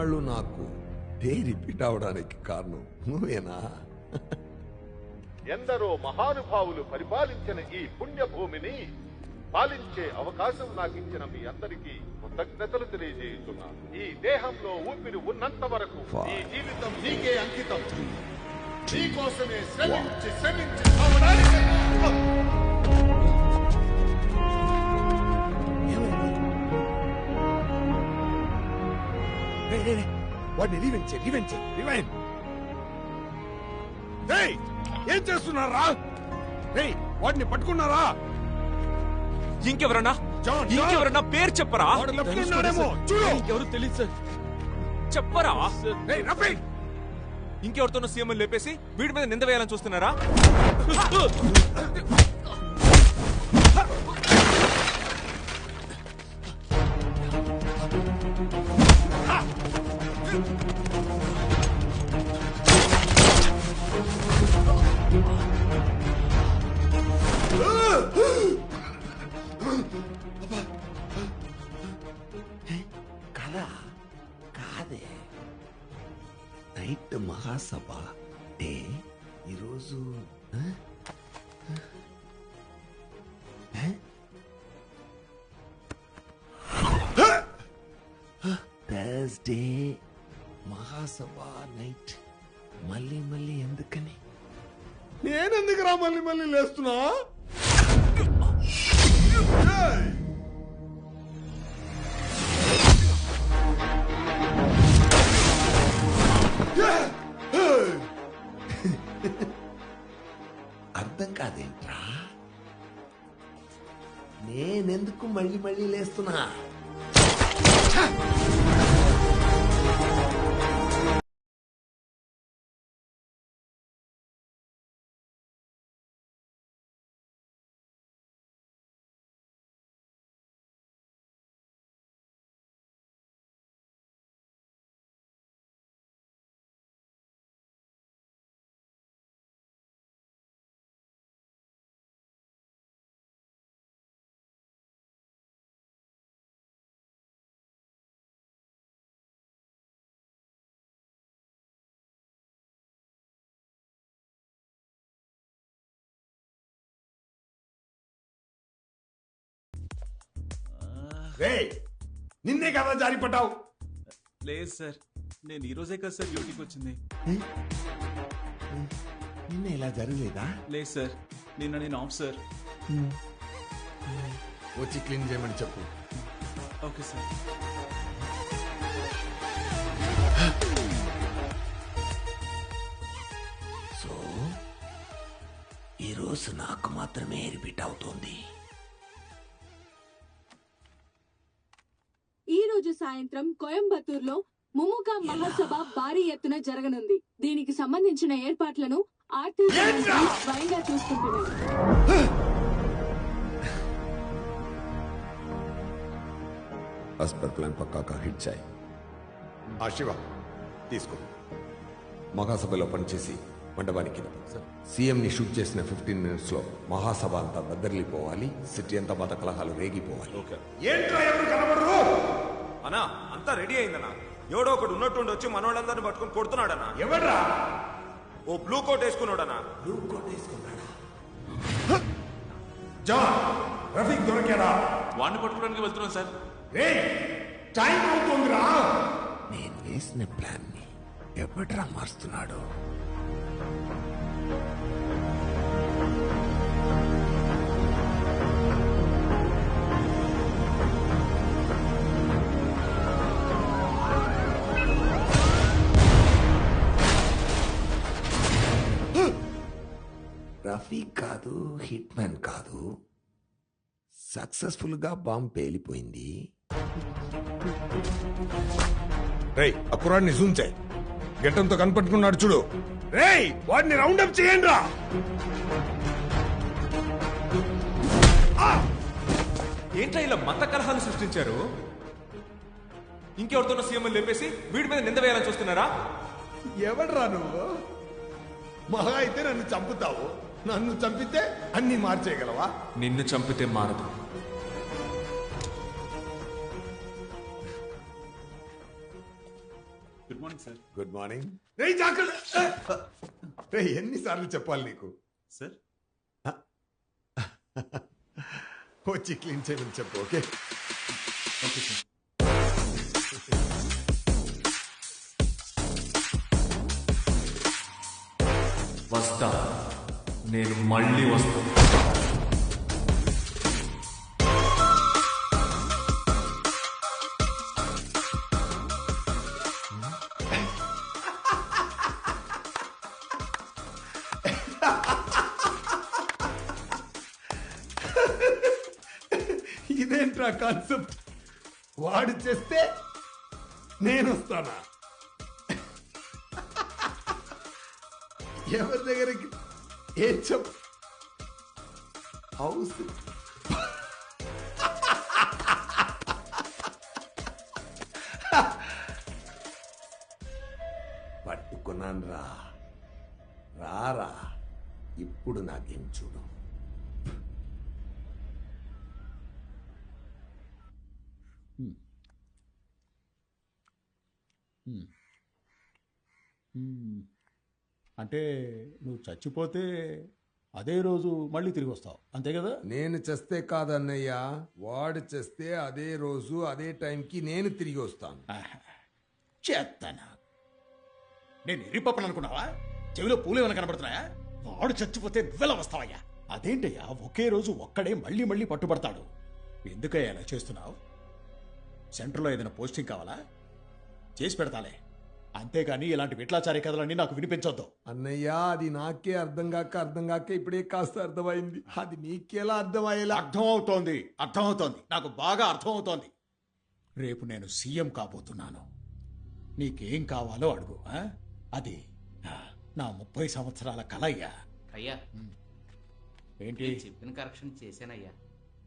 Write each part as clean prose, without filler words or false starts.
ఇన్నాళ్ళు నాకు day repeat అవడానికి కారణం నువ్వేనా? ఎందరో మహానుభావులు పరిపాలించిన ఈ పుణ్యభూమిని పాలించే అవకాశం నాకు ఇచ్చిన మీ అందరికీ కృతజ్ఞతలు తెలియజేస్తున్నాను. ఈ దేహంలో ఊపిరి ఉన్నంత వరకు ఈ జీవితం నీకే అంకితం. నీకోసమే శ్రమించి శ్రమించి వాడిని ఏం చేస్తున్నారా? వాడిని పట్టుకున్నారా? ఇంకెవరన్నా పేరు చెప్పరా? ఎవరు తెలియదు సార్. చెప్పరా? ఇంకెవరితోనో సీఎం లేపేసి వీడి మీద నింద వేయాలని చూస్తున్నారా? కదా కాదే, నైట్ మహాసభ డే ఈరోజు థర్స్డే మహాసభ నైట్. మళ్ళీ మళ్ళీ ఎందుకని? నేనెందుకురా మళ్ళీ మళ్ళీ లేస్తున్నా? అర్థం కాదేంట్రా? నేనెందుకు మళ్ళీ మళ్ళీ లేస్తున్నా? నిన్నే కదా జారి పడ్డావు? లేదు సార్, నేను ఈ రోజే కదా సార్ డ్యూటీకి వచ్చింది. నిన్న ఇలా జరగలేదా? లేదు సార్, నిన్న నేను ఆఫ్ సార్. వచ్చి క్లీన్ చేయమని చెప్పు. Okay sir. సో ఈరోజు నాకు మాత్రమే రిపీట్ అవుతోంది. ఈ రోజు సాయంత్రం కోయంబత్తూరులో ముముగా మహాసభ భారీ ఎత్తున జరగనుంది. దీనికి సంబంధించిన ఏర్పాట్లను ఆర్టీసీ స్వయంగా చూసుకుంటున్నారు. बस पर प्लान पक्का का हिट जाए. శివ తీసుకో. మహాసభలో పనిచేసి మండపానికి సీఎం ని షూట్ చేసిన 15 minutes లో మహాసభ అంతా బద్దర్లిపోవాలి. సిటీ అంతా మత కలహాలు రేగిపోవాలి. అన్నా అంతా రెడీ అయిందన్నా. ఎవడో ఒకడు ఉన్నట్టుండి వచ్చి మనోళ్ళందరినీ పట్టుకుని కొడుతున్నాడన్నా. ఎవడ్రా? ఓ బ్లూ కోట్ వేసుకున్నాడన్నా. బ్లూ కోట్ వేసుకున్నాడా? జాన్, రఫీక్ దొరికాడా? వాడిని పట్టుకోవడానికి వెళ్తున్నాను సార్. టైం అవుతుందిరా. నేను వేసిన ప్లాన్ ని ఎవడ్రా మారుస్తున్నాడు? రఫీక్ కాదు, హిట్ మ్యాన్ కాదు. సక్సెస్ఫుల్ గా బాంబ్ పేలిపోయింది. రేయ్, ఆ కుర్రాడిని జూమ్ చేయి. గెట్టంతో కనపట్టుకున్నాడు చూడు. రేయ్, వాడిని రౌండప్ చేయండి రా. ఏంట్రా ఇలా మత కలహాలు సృష్టించారు? ఇంకెవరితోనో సీఎం లేపేసి వీడి మీద నింద వేయాలని చూస్తున్నారా? ఎవడ్రా నువ్వు? మహా అయితే నన్ను చంపుతావు. నన్ను చంపితే అన్ని మార్చేయగలవా? నిన్ను చంపితే మారదు. Morning sir. Good morning. రే జాగ్రత్త. రే ఎన్నిసార్లు చెప్పాలి నీకు? సార్ వచ్చి క్లీన్ చేయమని చెప్పు. Okay okay sir. వస్తా, నేను మళ్ళీ వస్తాను. ఇదేంట్రా కాన్సెప్ట్? వాడు చేస్తే నేను వస్తానా? ఎవరి దగ్గరికి ఏం చెప్పు? హౌస్ పట్టుకున్నాను రా. రారా ఇప్పుడు నాకేం చూడు. అంటే నువ్వు చచ్చిపోతే అదే రోజు మళ్ళీ తిరిగి వస్తావు అంతే కదా? నేను చేస్తే కాదన్నయ్యా, వాడు చేస్తే అదే రోజు అదే టైంకి నేను తిరిగి వస్తాను. చేస్తానా? నేను ఎరిపప్పను అనుకున్నావా? చెవిలో పూలు ఏమైనా కనబడుతున్నాయా? వాడు చచ్చిపోతే నువ్వెలా వస్తావయ్యా? అదేంటయ్యా ఒకే రోజు ఒక్కడే మళ్ళీ మళ్ళీ పట్టుబడతాడు. ఎందుకయ్యా ఇలా చేస్తున్నావు? సెంటర్లో ఏదైనా పోస్టింగ్ కావాలా? చేసి పెడతాలే. అంతేగాని ఇలాంటి విట్లాచారి కథలన్నీ నాకు వినిపించొద్దు. అన్నయ్యా అది నాకే అర్థం కాక ఇప్పుడే కాస్త అర్థమైంది. అది నీకెలా అర్థమయ్యేలా? అర్థమవుతోంది, నాకు బాగా అర్థమవుతోంది. రేపు నేను సీఎం కాబోతున్నాను. నీకేం కావాలో అడుగు. అది నా 30 సంవత్సరాల కల అయ్యా. అయ్యా ఏంటి చెప్పిన కరెక్షన్ చేశానయ్యా.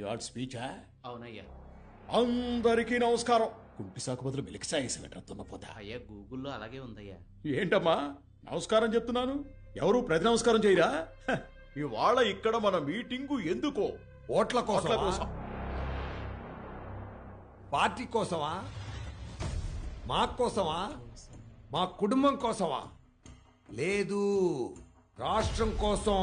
యువర్ స్పీచా? అవునయ్యా. అందరికీ నమస్కారం. కుంపిసాకు బదులు మిలికిసా వేసి దున్నపోతా. అయ్యా గూగుల్లో అలాగే ఉందయ్యా. ఏంటమ్మా నమస్కారం చెప్తున్నాను, ఎవరు ప్రతి నమస్కారం చేయరా? ఇవాళ ఇక్కడ మన మీటింగు ఎందుకో? ఓట్ల ఓట్ల కోసం? కోసం. పార్టీ కోసమా? మా కోసమా? మా కుటుంబం కోసమా? లేదు, రాష్ట్రం కోసం.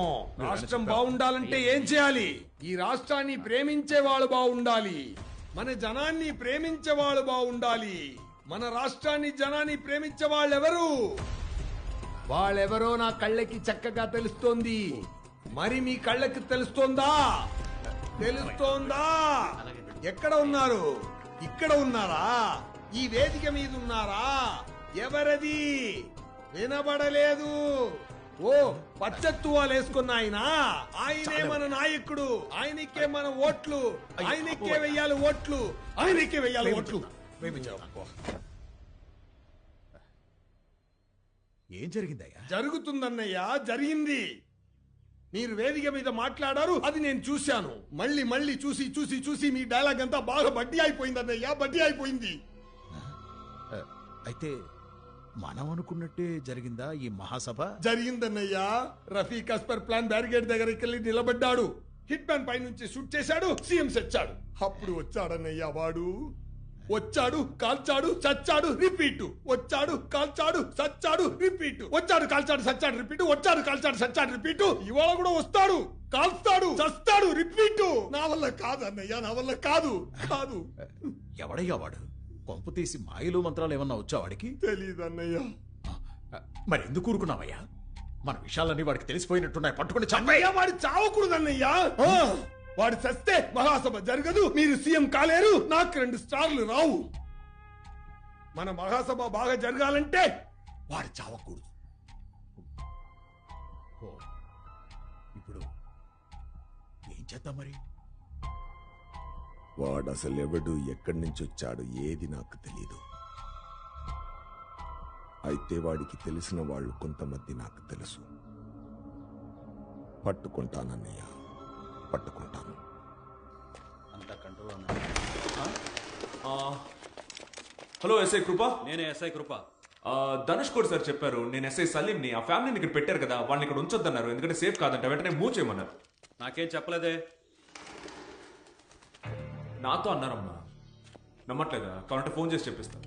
రాష్ట్రం బాగుండాలంటే ఏం చేయాలి? ఈ రాష్ట్రాన్ని ప్రేమించే వాళ్ళు బాగుండాలి. మన జనాన్ని ప్రేమించే వాళ్ళు బాగుండాలి. మన రాష్ట్రాన్ని జనాన్ని ప్రేమించే వాళ్ళెవరు? వాళ్ళెవరో నా కళ్ళకి చక్కగా తెలుస్తోంది. మరి మీ కళ్ళకి తెలుస్తోందా? తెలుస్తోందా? ఎక్కడ ఉన్నారు? ఇక్కడ ఉన్నారా? ఈ వేదిక మీద ఉన్నారా? ఎవరది? వినబడలేదు. ఓ పచ్చత్తువాలు వేసుకున్న ఆయనే మన నాయకుడు. ఆయనకే మన ఓట్లు. ఆయనకే వెయ్యాలి ఓట్లు. ఆయనకే వెయ్యాలి ఓట్లు. ఏం జరిగిందయ్యా? జరుగుతుందన్నయ్యా, జరిగింది. మీరు వేదిక మీద మాట్లాడారు, అది నేను చూశాను. మళ్ళీ మళ్ళీ చూసి చూసి చూసి మీ డైలాగ్ అంతా బాగా బడ్డీ అయిపోయింది అన్నయ్యా, బడ్డీ అయిపోయింది. అయితే మనం అనుకున్నట్టే జరిగిందా ఈ మహాసభ? జరిగిందన్నయ్యా. రఫీక్ అస్పర్ ప్లాన్ బ్యారిగేడ్ దగ్గరికి వెళ్ళి నిలబడ్డాడు. హిట్ మ్యాన్ పై నుంచి షూట్ చేశాడు. సీఎం చచ్చాడు. అప్పుడు వచ్చాడన్నయ్యా వాడు. వచ్చాడు, కాల్చాడు, చచ్చాడు, రిపీట్. వచ్చాడు, కాల్చాడు, చచ్చాడు, రిపీట్. వచ్చాడు, కాల్చాడు, చచ్చాడు, రిపీట్. వచ్చాడు, కాల్చాడు, చచ్చాడు, రిపీట్. ఇవాళ కూడా వస్తాడు, కాల్స్తాడు, చస్తాడు, రిపీట్. నా వల్ల కాదు అన్నయ్యా, నా వల్ల కాదు. కాదు. ఎవడయ్యా వాడు? కొంపు తీసి మాయలు మంత్రాలు ఏమన్నా వచ్చా వాడికి? తెలీదు అన్నయ్యా. మరి ఎందుకు ఊరుకున్నావయ్యా? మన విషయాలన్నీ వాడికి తెలిసిపోయినట్టున్నాయి, పట్టుకుని అన్నయ్యా వాడు చావకూడదన్నయ్యా. వాడు చస్తే మహాసభ జరగదు, మీరు సీఎం కాలేరు, నాకు 2 స్టార్లు రావు. మన మహాసభ బాగా జరగాలంటే వాడు చావకూడదు. ఇప్పుడు ఏం చేద్దాం మరి? వాడు అసలు ఎవడు, ఎక్కడి నుంచి వచ్చాడు, ఏది నాకు తెలీదు. అయితే వాడికి తెలిసిన వాళ్ళు కొంతమంది నాకు తెలుసు. పట్టుకుంటానన్నయ్య, పట్టుకుంటాను. అంతా కంట్రోల్. హలో ఎస్ఐ కృప. నేనే ఎస్ఐ కృప. ధనుష్ కోడ్ సార్ చెప్పారు, నేను ఎస్ఐ సలీంని. ఆ ఫ్యామిలీని ఇక్కడ పెట్టారు కదా, వాళ్ళని ఇక్కడ ఉంచొద్దన్నారు. ఎందుకంటే సేఫ్ కాదంట. వెంటనే మూవ్ చేయమన్నారు. నాకేం చెప్పలేదే. నాతో అన్నారమ్మా. నమ్మట్లేదా? కావాలంటే ఫోన్ చేసి చెప్పిస్తాను.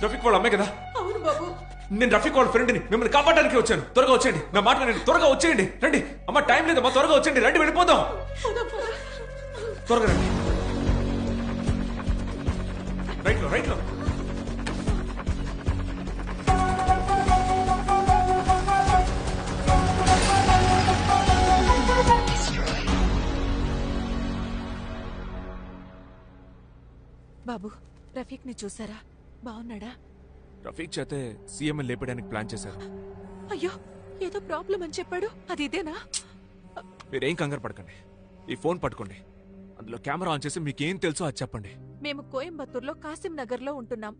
రఫీక్ వాళ్ళ అమ్మాయి కదా? అవును బాబు. నేను రఫీక్ వాళ్ళ ఫ్రెండ్ని, మిమ్మల్ని కాపాడడానికి వచ్చాను. త్వరగా వచ్చేయండి, నా మాట వినండి. త్వరగా వచ్చేయండి, రండి. అమ్మ టైం లేదమ్మా, త్వరగా వచ్చేయండి, రండి వెళ్ళిపోదాం. త్వరగా రండి. రైట్లో రైట్లో. బాబు, రఫీక్ ని చూసారా? బాగున్నాడా? రఫీక్ చేతే సీఎం లేపడానికి ప్లాన్ చేశారు. అయ్యో, ఏదో ప్రాబ్లం అని చెప్పాడు. అది ఇదేనా? మీరేం కంగారు పడకండి. ఈ ఫోన్ పట్టుకోండి, అందులో కెమెరా ఆన్ చేసి మీకేం తెలుసో అది చెప్పండి. మేము కోయంబత్తూర్లో కాసిం నగర్ లో ఉంటున్నాం.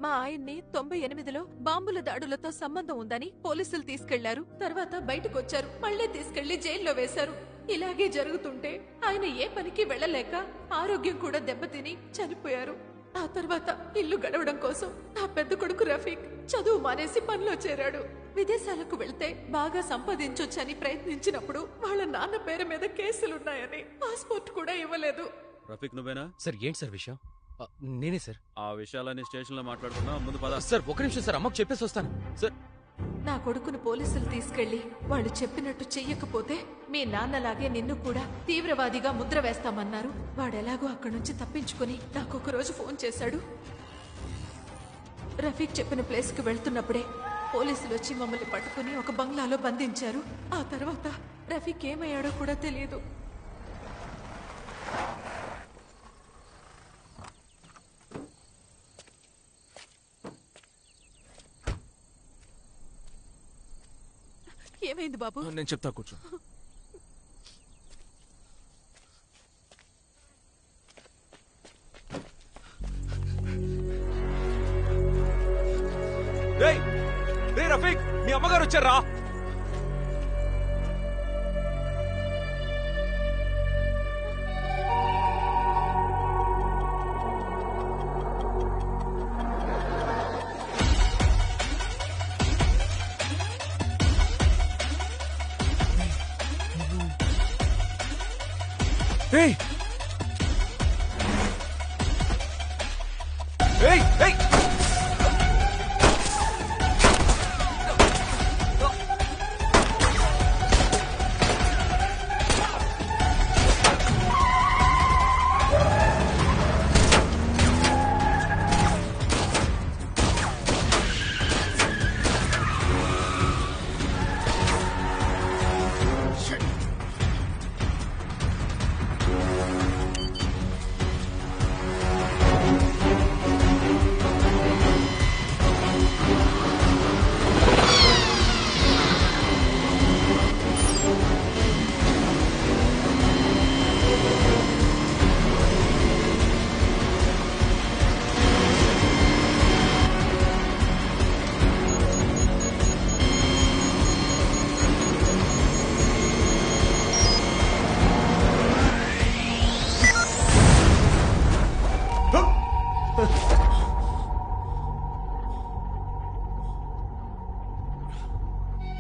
మా ఆయన్ని 98లో బాంబుల దాడులతో సంబంధం ఉందని పోలీసులు తీసుకెళ్లారు. తర్వాత బయటకు వచ్చారు, మళ్లీ తీసుకెళ్లి జైల్లో వేశారు. ఇలాగే జరుగుతుంటే ఆయన ఏ పనికి వెళ్లలేక ఆరోగ్యం కూడా దెబ్బతిని చనిపోయారు. ఆ తర్వాత ఇల్లు గడవడం కోసం నా పెద్ద కొడుకు రఫీక్ చదువు మానేసి పనిలో చేరాడు. విదేశాలకు వెళ్తే బాగా సంపాదించొచ్చని ప్రయత్నించినప్పుడు వాళ్ళ నాన్న పేరు మీద కేసులున్నాయని పాస్పోర్ట్ కూడా ఇవ్వలేదు. రఫీక్ నువ్వేనా? సార్ ఏంటి సార్ విషయం? నేనే సార్. ఆ విషయాలన్నీ స్టేషన్ లో మాట్లాడుకున్నా, ముందు పద. సార్ ఒక నిమిషం సార్, అమ్మకు చెప్పేసి వస్తాను సార్. నా కొడుకును పోలీసులు తీసుకెళ్లి వాళ్ళు చెప్పినట్టు చెయ్యకపోతే మీ నాన్నలాగే నిన్ను కూడా తీవ్రవాదిగా ముద్ర వేస్తామన్నారు. వాడెలాగో అక్కడి నుంచి తప్పించుకుని నాకొక రోజు ఫోన్ చేశాడు. రఫీక్ చెప్పిన ప్లేస్ కి వెళ్తున్నప్పుడే పోలీసులు వచ్చి మమ్మల్ని పట్టుకుని ఒక బంగ్లాలో బంధించారు. ఆ తర్వాత రఫీక్ ఏమయ్యాడో కూడా తెలియదు. ఏమైంది బాబు? నేను చెప్తా, కూర్చో. రే రఫీక్, మీ అమ్మగారు వచ్చారా? Hey!